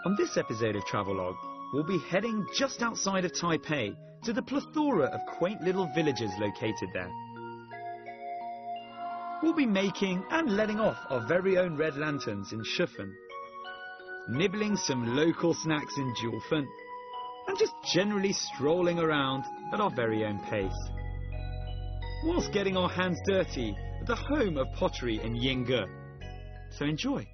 On this episode of Travelogue, we'll be heading just outside of Taipei to the plethora of quaint little villages located there. We'll be making and letting off our very own red lanterns in Shifen, nibbling some local snacks in Jiufen, and just generally strolling around at our very own pace, whilst getting our hands dirty at the home of pottery in Yingge. So enjoy.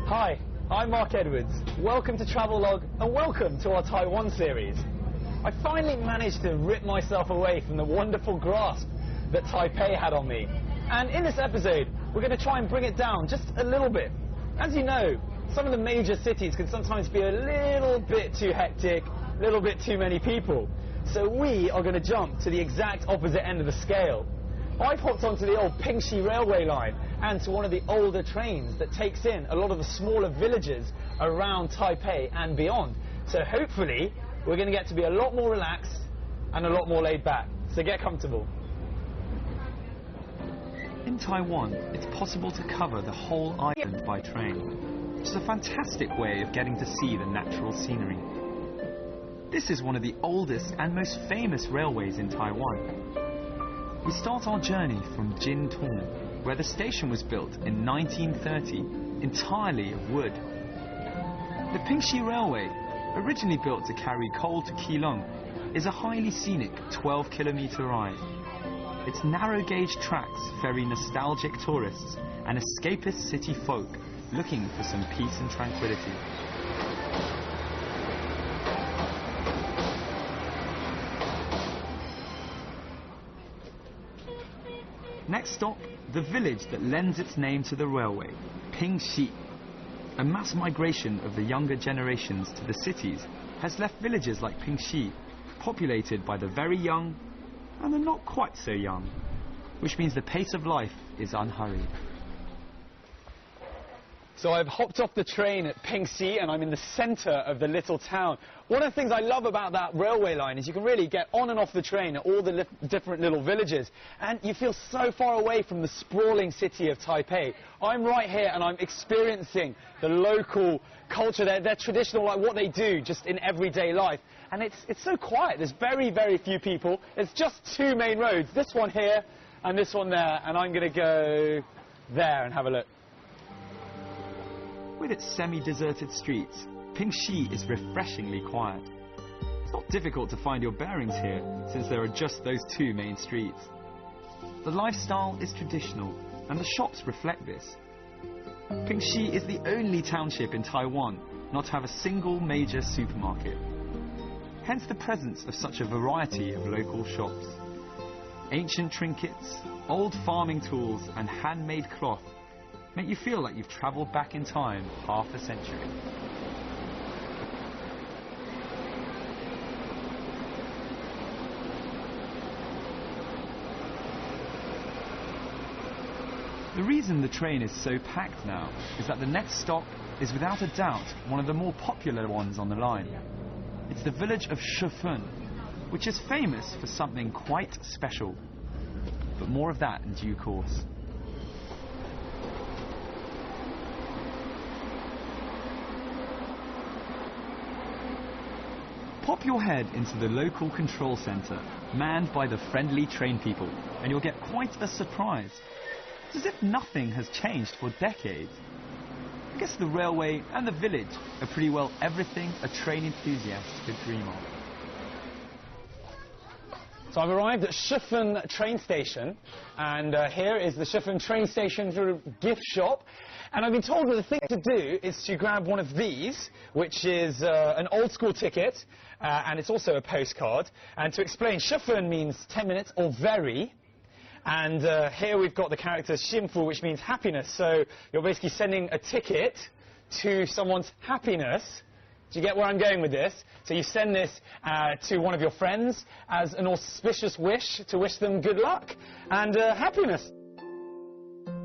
Hi, I'm Mark Edwards. Welcome to Travelogue and welcome to our Taiwan series. I finally managed to rip myself away from the wonderful grasp that Taipei had on me. And in this episode, we're going to try and bring it down just a little bit. As you know, some of the major cities can sometimes be a little bit too hectic, a little bit too many people. So we are going to jump to the exact opposite end of the scale. I've hopped onto the old Pingxi railway line and to one of the older trains that takes in a lot of the smaller villages around Taipei and beyond. So hopefully we're going to get to be a lot more relaxed and a lot more laid back. So get comfortable. In Taiwan, it's possible to cover the whole island by train, which is a fantastic way of getting to see the natural scenery. This is one of the oldest and most famous railways in Taiwan. We start our journey from Jintong, where the station was built in 1930 entirely of wood. The Pingxi Railway, originally built to carry coal to Keelung, is a highly scenic 12-kilometre ride. Its narrow-gauge tracks ferry nostalgic tourists and escapist city folk looking for some peace and tranquility. Next stop, the village that lends its name to the railway, Pingxi. A mass migration of the younger generations to the cities has left villages like Pingxi populated by the very young and the not quite so young, which means the pace of life is unhurried. So I've hopped off the train at Pingxi and I'm in the centre of the little town. One of the things I love about that railway line is you can really get on and off the train at all the different little villages, and you feel so far away from the sprawling city of Taipei. I'm right here and I'm experiencing the local culture, their traditional, like what they do just in everyday life. And it's so quiet. There's very, very few people. It's just two main roads, this one here and this one there, and I'm going to go there and have a look. With its semi-deserted streets, Pingxi is refreshingly quiet. It's not difficult to find your bearings here, since there are just those two main streets. The lifestyle is traditional, and the shops reflect this. Pingxi is the only township in Taiwan not to have a single major supermarket. Hence the presence of such a variety of local shops. Ancient trinkets, old farming tools, and handmade cloth make you feel like you've travelled back in time half a century. The reason the train is so packed now is that the next stop is without a doubt one of the more popular ones on the line. It's the village of Shifun, which is famous for something quite special. But more of that in due course. Pop your head into the local control centre, manned by the friendly train people, and you'll get quite a surprise. It's as if nothing has changed for decades. I guess the railway and the village are pretty well everything a train enthusiast could dream of. So I've arrived at Shifun train station, and here is the Shifun train station gift shop. And I've been told that the thing to do is to grab one of these, which is an old school ticket, and it's also a postcard. And to explain, Shifun means 10 minutes or very. And here we've got the character Xinfu, which means happiness. So you're basically sending a ticket to someone's happiness. Do you get where I'm going with this? So you send this to one of your friends as an auspicious wish to wish them good luck and happiness.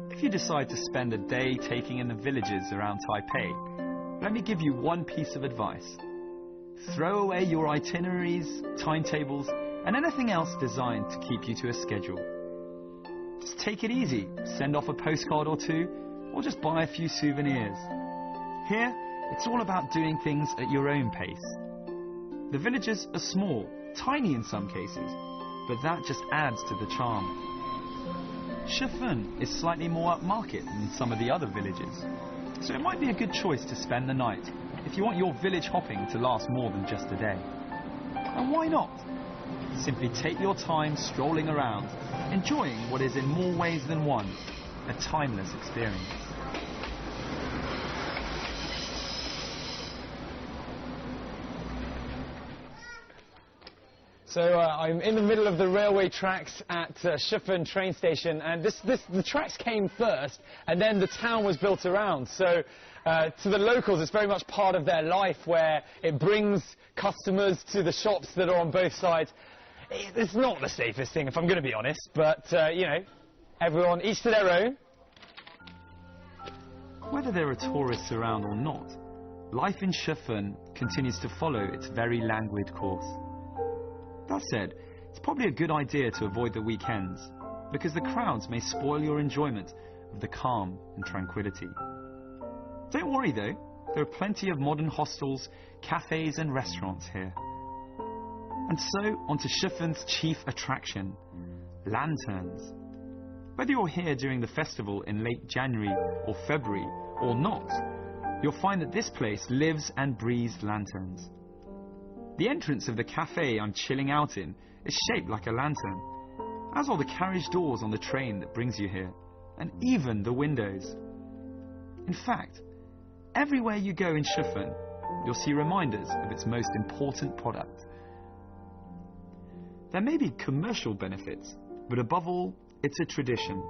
If you decide to spend a day taking in the villages around Taipei, let me give you one piece of advice. Throw away your itineraries, timetables, and anything else designed to keep you to a schedule. Just take it easy, send off a postcard or two, or just buy a few souvenirs. Here, it's all about doing things at your own pace. The villages are small, tiny in some cases, but that just adds to the charm. Shifun is slightly more upmarket than some of the other villages, so it might be a good choice to spend the night if you want your village hopping to last more than just a day. And why not? Simply take your time strolling around, enjoying what is in more ways than one, a timeless experience. So I'm in the middle of the railway tracks at Shifun train station, and the tracks came first, and then the town was built around. So to the locals, it's very much part of their life, where it brings customers to the shops that are on both sides. It's not the safest thing, if I'm going to be honest, but you know, everyone, each to their own. Whether there are tourists around or not, life in Shifun continues to follow its very languid course. That said, it's probably a good idea to avoid the weekends, because the crowds may spoil your enjoyment of the calm and tranquility. Don't worry though, there are plenty of modern hostels, cafes and restaurants here. And so, onto Shifun's chief attraction, lanterns. Whether you're here during the festival in late January or February or not, you'll find that this place lives and breathes lanterns. The entrance of the cafe I'm chilling out in is shaped like a lantern, as are the carriage doors on the train that brings you here, and even the windows. In fact, everywhere you go in Shifun, you'll see reminders of its most important product. There may be commercial benefits, but above all, it's a tradition.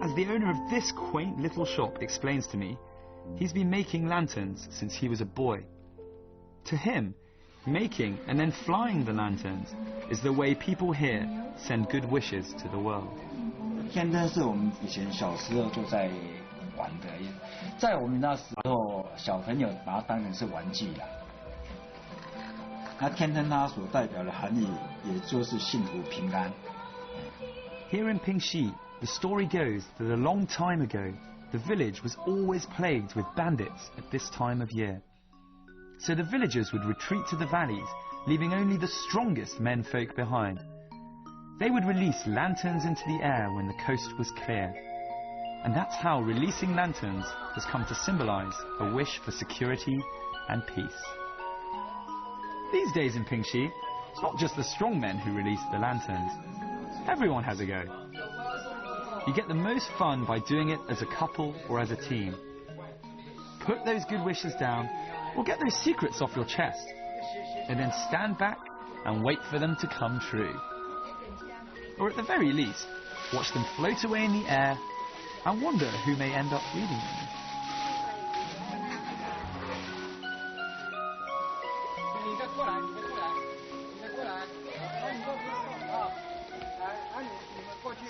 As the owner of this quaint little shop explains to me, he's been making lanterns since he was a boy. To him, making and then flying the lanterns is the way people here send good wishes to the world. 天灯是我们以前小时候就在玩的，在我们那时候小朋友把它当成是玩具啦。那天灯它所代表的含义，也就是幸福平安。Here in Pingxi, the story goes that a long time ago, the village was always plagued with bandits at this time of year. So the villagers would retreat to the valleys, leaving only the strongest menfolk behind. They would release lanterns into the air when the coast was clear. And that's how releasing lanterns has come to symbolize a wish for security and peace. These days in Pingxi, it's not just the strong men who release the lanterns. Everyone has a go. You get the most fun by doing it as a couple or as a team. Put those good wishes down, or get those secrets off your chest, and then stand back and wait for them to come true. Or at the very least, watch them float away in the air and wonder who may end up reading them.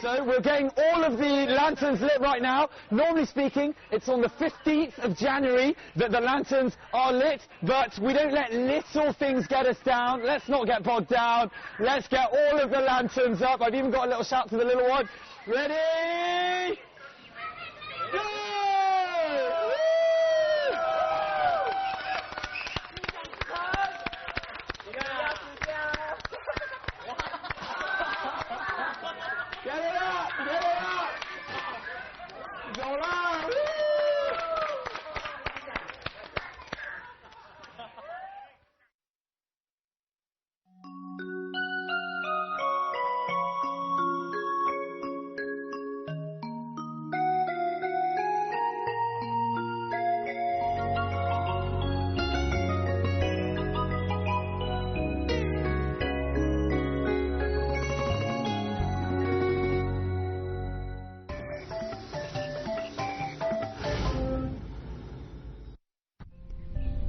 So we're getting all of the lanterns lit right now. Normally speaking, it's on the 15th of January that the lanterns are lit, but we don't let little things get us down. Let's not get bogged down. Let's get all of the lanterns up. I've even got a little shout to the little one. Ready? Go! Get it up! Get it up! Go on!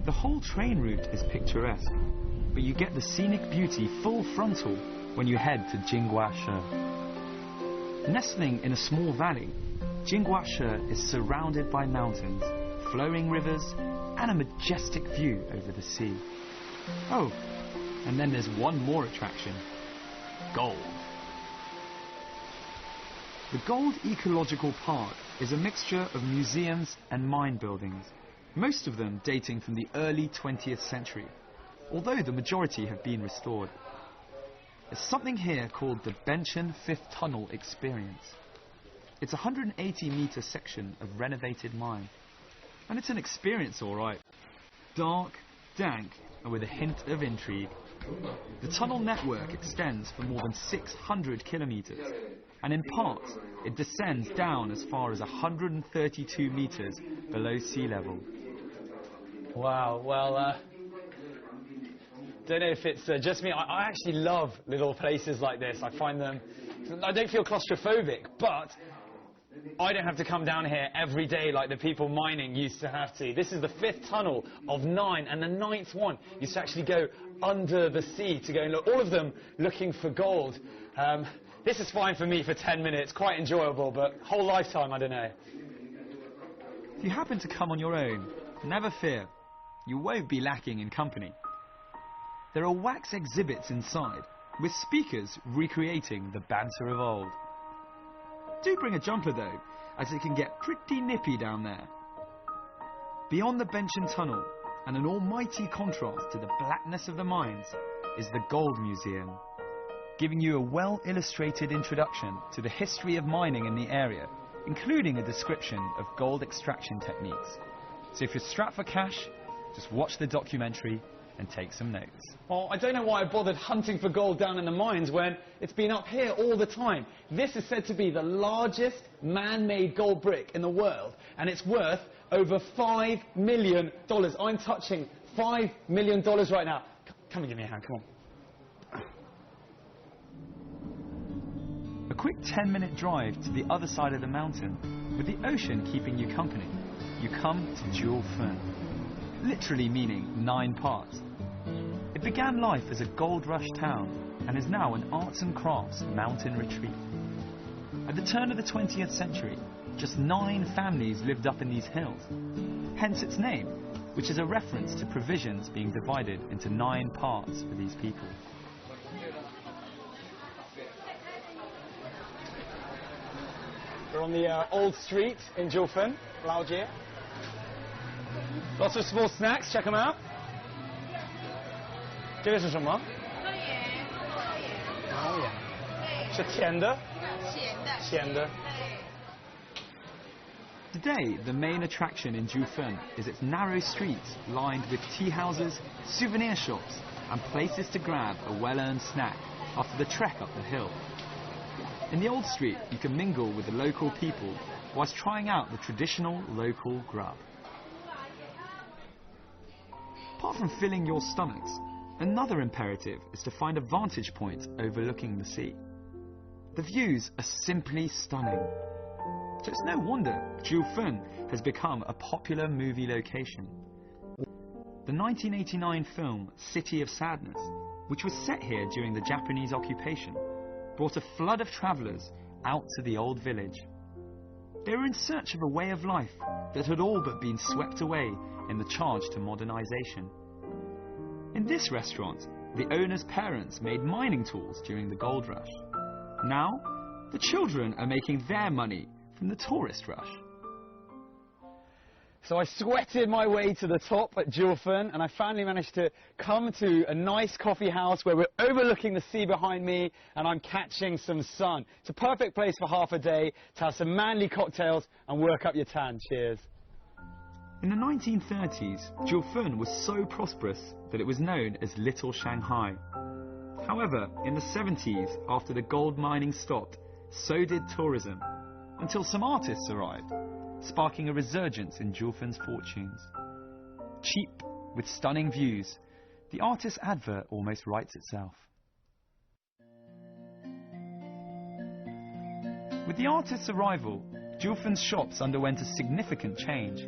The whole train route is picturesque, but you get the scenic beauty full frontal when you head to Jingguashi. Nestling in a small valley, Jingguashi is surrounded by mountains, flowing rivers, and a majestic view over the sea. Oh, and then there's one more attraction: gold. The Gold Ecological Park is a mixture of museums and mine buildings, most of them dating from the early 20th century, although the majority have been restored. There's something here called the Benchen Fifth Tunnel Experience. It's a 180-metre section of renovated mine, and it's an experience all right. Dark, dank, and with a hint of intrigue. The tunnel network extends for more than 600 kilometres, and in parts it descends down as far as 132 metres below sea level. Wow, well, don't know if it's just me. I actually love little places like this. I find them, I don't feel claustrophobic, but I don't have to come down here every day like the people mining used to have to. This is the 5th tunnel of 9, and the 9th one used to actually go under the sea to go and look, all of them looking for gold. This is fine for me for 10 minutes, quite enjoyable, but whole lifetime, I don't know. If you happen to come on your own, never fear. You won't be lacking in company. There are wax exhibits inside, with speakers recreating the banter of old. Do bring a jumper though, as it can get pretty nippy down there. Beyond the Benchen Tunnel, and an almighty contrast to the blackness of the mines, is the Gold Museum, giving you a well-illustrated introduction to the history of mining in the area, including a description of gold extraction techniques. So if you're strapped for cash, just watch the documentary and take some notes. Well, I don't know why I bothered hunting for gold down in the mines when it's been up here all the time. This is said to be the largest man-made gold brick in the world, and it's worth over $5 million. I'm touching $5 million right now. Come and give me a hand, come on. A quick 10-minute drive to the other side of the mountain, with the ocean keeping you company, you come to Jiufen, literally meaning 9 parts. It began life as a gold rush town and is now an arts and crafts mountain retreat. At the turn of the 20th century, just 9 families lived up in these hills, hence its name, which is a reference to provisions being divided into 9 parts for these people. We're on the old street in Jiufen, Laojie. Lots of small snacks, check them out. 这个是什么？汤圆。是甜的？咸的。 Today, the main attraction in Jiufen is its narrow streets lined with tea houses, souvenir shops, and places to grab a well-earned snack after the trek up the hill. In the old street, you can mingle with the local people whilst trying out the traditional local grub. Apart from filling your stomachs, another imperative is to find a vantage point overlooking the sea. The views are simply stunning. so it's no wonder Jiufen has become a popular movie location. The 1989 film City of Sadness, which was set here during the Japanese occupation, brought a flood of travellers out to the old village. They were in search of a way of life that had all but been swept away in the charge to modernisation. In this restaurant, the owner's parents made mining tools during the gold rush. Now, the children are making their money from the tourist rush. So I sweated my way to the top at Jiufen, and I finally managed to come to a nice coffee house where we're overlooking the sea behind me and I'm catching some sun. It's a perfect place for half a day to have some manly cocktails and work up your tan. Cheers. In the 1930s, Jiufen was so prosperous that it was known as Little Shanghai. However, in the 70s, after the gold mining stopped, so did tourism, until some artists arrived, sparking a resurgence in Jiufen's fortunes. Cheap, with stunning views, the artist's advert almost writes itself. With the artist's arrival, Jiufen's shops underwent a significant change.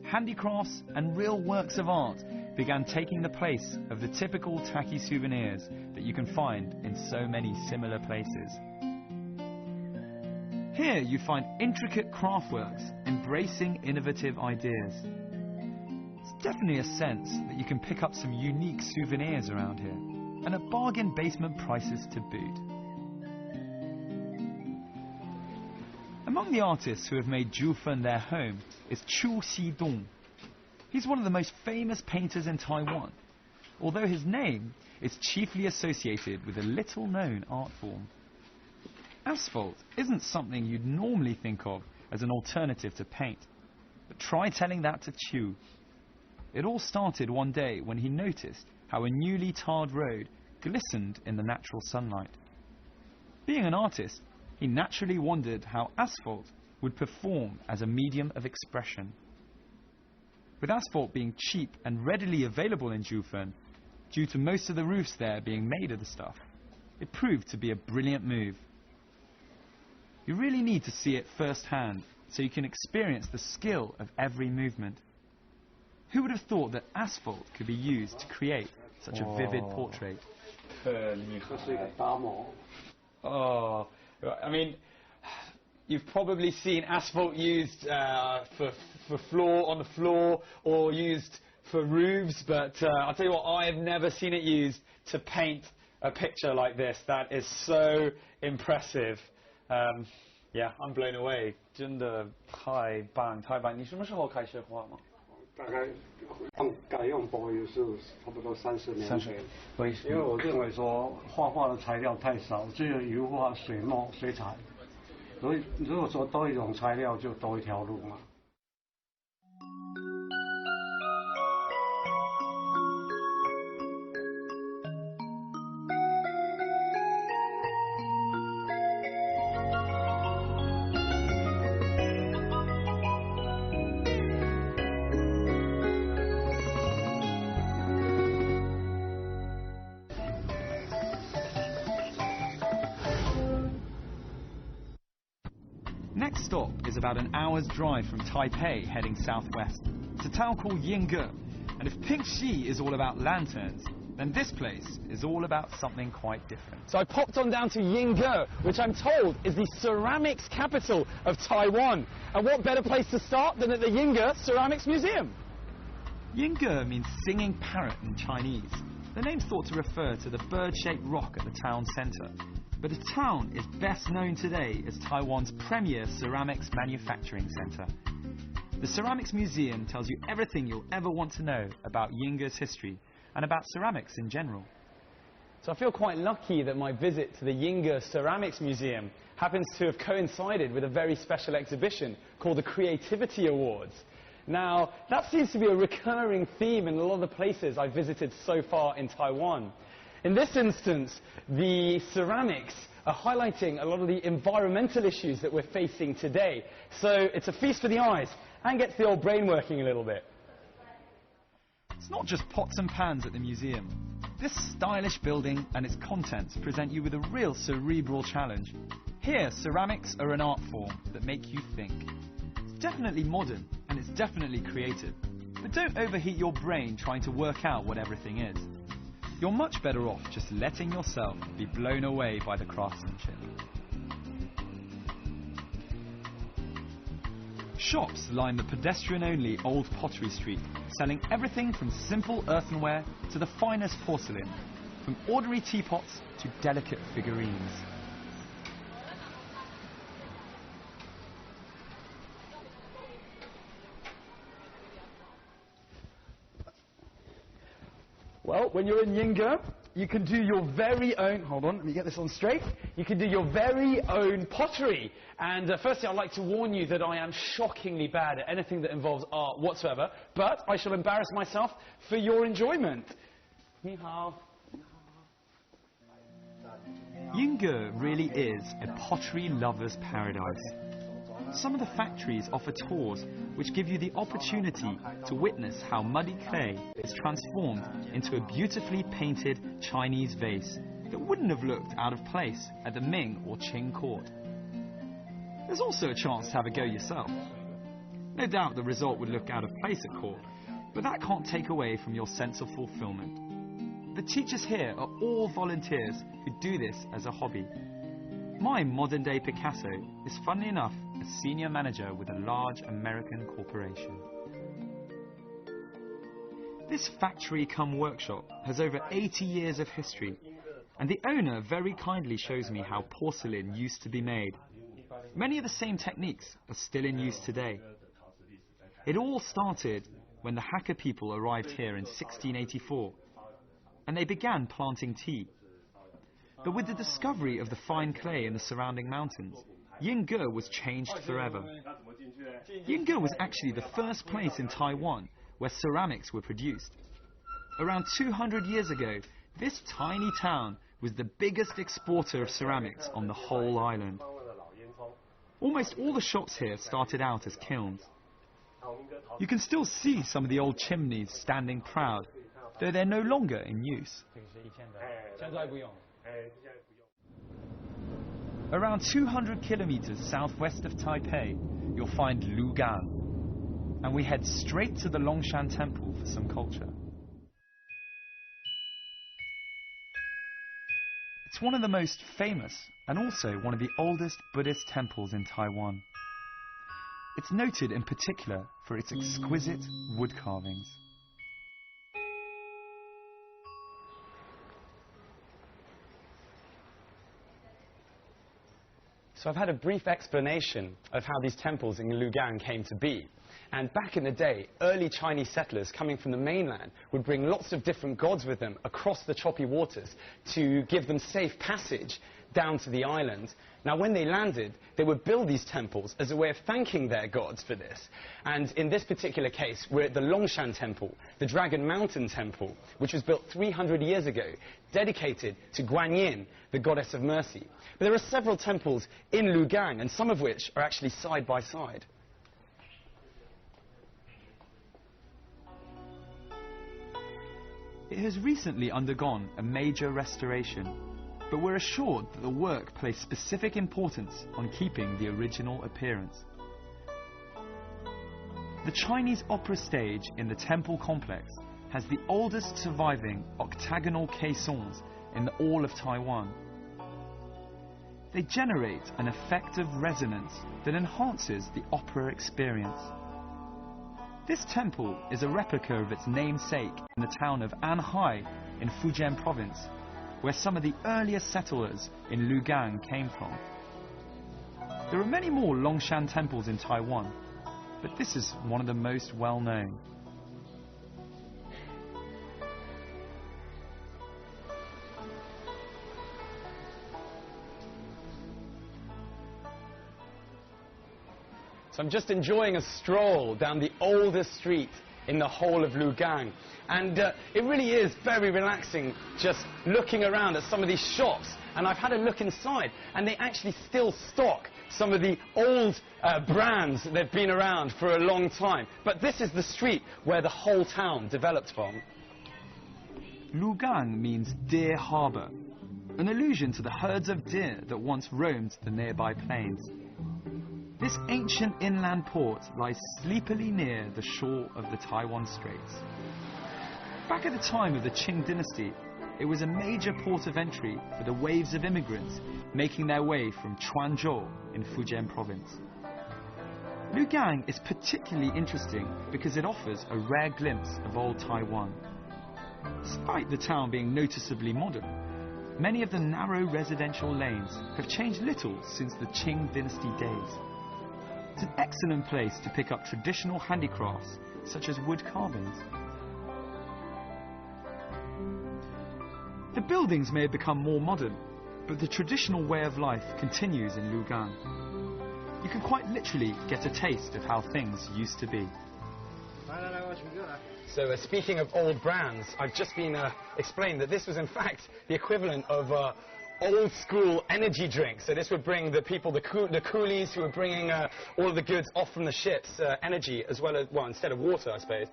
Handicrafts and real works of art began taking the place of the typical tacky souvenirs that you can find in so many similar places. Here you find intricate craftworks embracing innovative ideas. It's definitely a sense that you can pick up some unique souvenirs around here, and at bargain basement prices to boot. Among the artists who have made Jiufen their home is Chu Xidong. He's one of the most famous painters in Taiwan, although his name is chiefly associated with a little-known art form. Asphalt isn't something you'd normally think of as an alternative to paint, but try telling that to Chu. It all started one day when he noticed how a newly tarred road glistened in the natural sunlight. Being an artist, he naturally wondered how asphalt would perform as a medium of expression. With asphalt being cheap and readily available in Jiufen, due to most of the roofs there being made of the stuff, it proved to be a brilliant move. You really need to see it firsthand so you can experience the skill of every movement. Who would have thought that asphalt could be used to create such a vivid portrait? Oh, I mean, you've probably seen asphalt used on the floor or used for roofs, but I'll tell you what, I have never seen it used to paint a picture like this. That is so impressive. Yeah, I'm blown away. 真的太棒，太棒！你什么时候开始画吗？大概改用柏油是差不多30年前。因为我认为说画画的材料太少，只有油画、水墨、水彩，所以如果说多一种材料，就多一条路嘛。Next stop is about an hour's drive from Taipei heading southwest. It's a town called Yingge, and if Pink Xi is all about lanterns, then this place is all about something quite different. So I popped on down to Yingge, which I'm told is the ceramics capital of Taiwan. And what better place to start than at the Yingge Ceramics Museum? Yingge means singing parrot in Chinese. The name's thought to refer to the bird-shaped rock at the town centre. But the town is best known today as Taiwan's premier ceramics manufacturing centre. The Ceramics Museum tells you everything you'll ever want to know about Yingge's history and about ceramics in general. So I feel quite lucky that my visit to the Yingge Ceramics Museum happens to have coincided with a very special exhibition called the Creativity Awards. Now, that seems to be a recurring theme in a lot of the places I've visited so far in Taiwan. In this instance, the ceramics are highlighting a lot of the environmental issues that we're facing today. So it's a feast for the eyes and gets the old brain working a little bit. It's not just pots and pans at the museum. This stylish building and its contents present you with a real cerebral challenge. Here, ceramics are an art form that make you think. It's definitely modern and it's definitely creative, but don't overheat your brain trying to work out what everything is. You're much better off just letting yourself be blown away by the craftsmanship. Shops line the pedestrian-only old pottery street, selling everything from simple earthenware to the finest porcelain, from ordinary teapots to delicate figurines. Well, when you're in Yingge, you can do your very own, hold on, let me get this on straight. You can do your very own pottery. And firstly, I'd like to warn you that I am shockingly bad at anything that involves art whatsoever, but I shall embarrass myself for your enjoyment. Ni hao. Yingge really is a pottery lover's paradise. Some of the factories offer tours which give you the opportunity to witness how muddy clay is transformed into a beautifully painted Chinese vase that wouldn't have looked out of place at the Ming or Qing court. There's also a chance to have a go yourself. No doubt the result would look out of place at court, but that can't take away from your sense of fulfillment. The teachers here are all volunteers who do this as a hobby. My modern-day Picasso is, funnily enough, a senior manager with a large American corporation. This factory-cum-workshop has over 80 years of history, and the owner very kindly shows me how porcelain used to be made. Many of the same techniques are still in use today. It all started when the Hakka people arrived here in 1684, and they began planting tea. But with the discovery of the fine clay in the surrounding mountains, Yingge was changed forever. Yingge was actually the first place in Taiwan where ceramics were produced. Around 200 years ago, this tiny town was the biggest exporter of ceramics on the whole island. Almost all the shops here started out as kilns. You can still see some of the old chimneys standing proud, though they're no longer in use. Around 200 kilometers southwest of Taipei, you'll find Lugang, and we head straight to the Longshan Temple for some culture. It's one of the most famous and also one of the oldest Buddhist temples in Taiwan. It's noted in particular for its exquisite wood carvings. So I've had a brief explanation of how these temples in Lugang came to be. And back in the day, early Chinese settlers coming from the mainland would bring lots of different gods with them across the choppy waters to give them safe passage down to the island. Now, when they landed, they would build these temples as a way of thanking their gods for this. And in this particular case, we're at the Longshan Temple, the Dragon Mountain Temple, which was built 300 years ago, dedicated to Guanyin, the goddess of mercy. But there are several temples in Lugang, and some of which are actually side by side. It has recently undergone a major restoration, but we're assured that the work placed specific importance on keeping the original appearance. The Chinese opera stage in the temple complex has the oldest surviving octagonal caissons in all of Taiwan. They generate an effective resonance that enhances the opera experience. This temple is a replica of its namesake in the town of Anhai in Fujian province, where some of the earliest settlers in Lugang came from. There are many more Longshan temples in Taiwan, but this is one of the most well-known. So I'm just enjoying a stroll down the oldest street in the whole of Lugang. And it really is very relaxing just looking around at some of these shops. And I've had a look inside, and they actually still stock some of the old brands that have been around for a long time. But this is the street where the whole town developed from. Lugang means dear harbour, an allusion to the herds of deer that once roamed the nearby plains. This ancient inland port lies sleepily near the shore of the Taiwan Straits. Back at the time of the Qing dynasty, it was a major port of entry for the waves of immigrants making their way from Quanzhou in Fujian province. Lugang is particularly interesting because it offers a rare glimpse of old Taiwan. Despite the town being noticeably modern, many of the narrow residential lanes have changed little since the Qing dynasty days. It's an excellent place to pick up traditional handicrafts such as wood carvings. The buildings may have become more modern, but the traditional way of life continues in Lugang. You can quite literally get a taste of how things used to be. So speaking of old brands, I've just been explained that this was in fact the equivalent of old school energy drinks. So this would bring the people, the coolies who were bringing all of the goods off from the ships, energy as well as, well, instead of water, I suppose.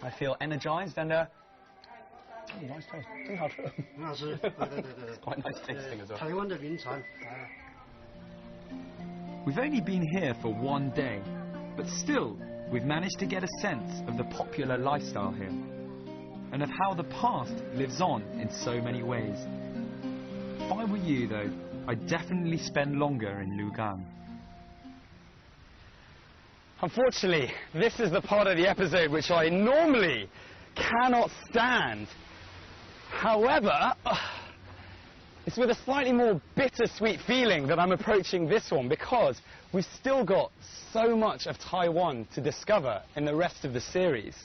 I feel energized and nice taste. It's quite nice tasting as well. 台湾的名产。 We've only been here for one day, but still, we've managed to get a sense of the popular lifestyle here, and of how the past lives on in so many ways. If I were you, though, I'd definitely spend longer in Lugang. Unfortunately, this is the part of the episode which I normally cannot stand. However, it's with a slightly more bittersweet feeling that I'm approaching this one, because we've still got so much of Taiwan to discover in the rest of the series.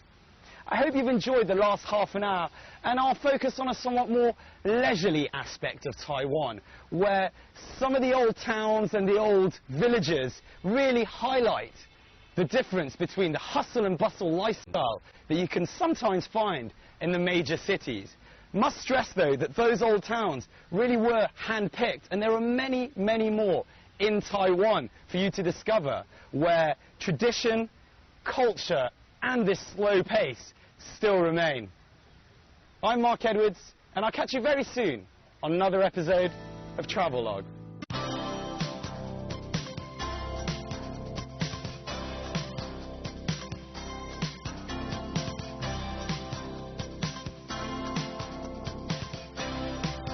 I hope you've enjoyed the last half an hour, and I'll focus on a somewhat more leisurely aspect of Taiwan, where some of the old towns and the old villages really highlight the difference between the hustle and bustle lifestyle that you can sometimes find in the major cities. Must stress, though, that those old towns really were hand-picked, and there are many, many more in Taiwan for you to discover, where tradition, culture, and this slow pace still remain. I'm Mark Edwards, and I'll catch you very soon on another episode of Travelogue.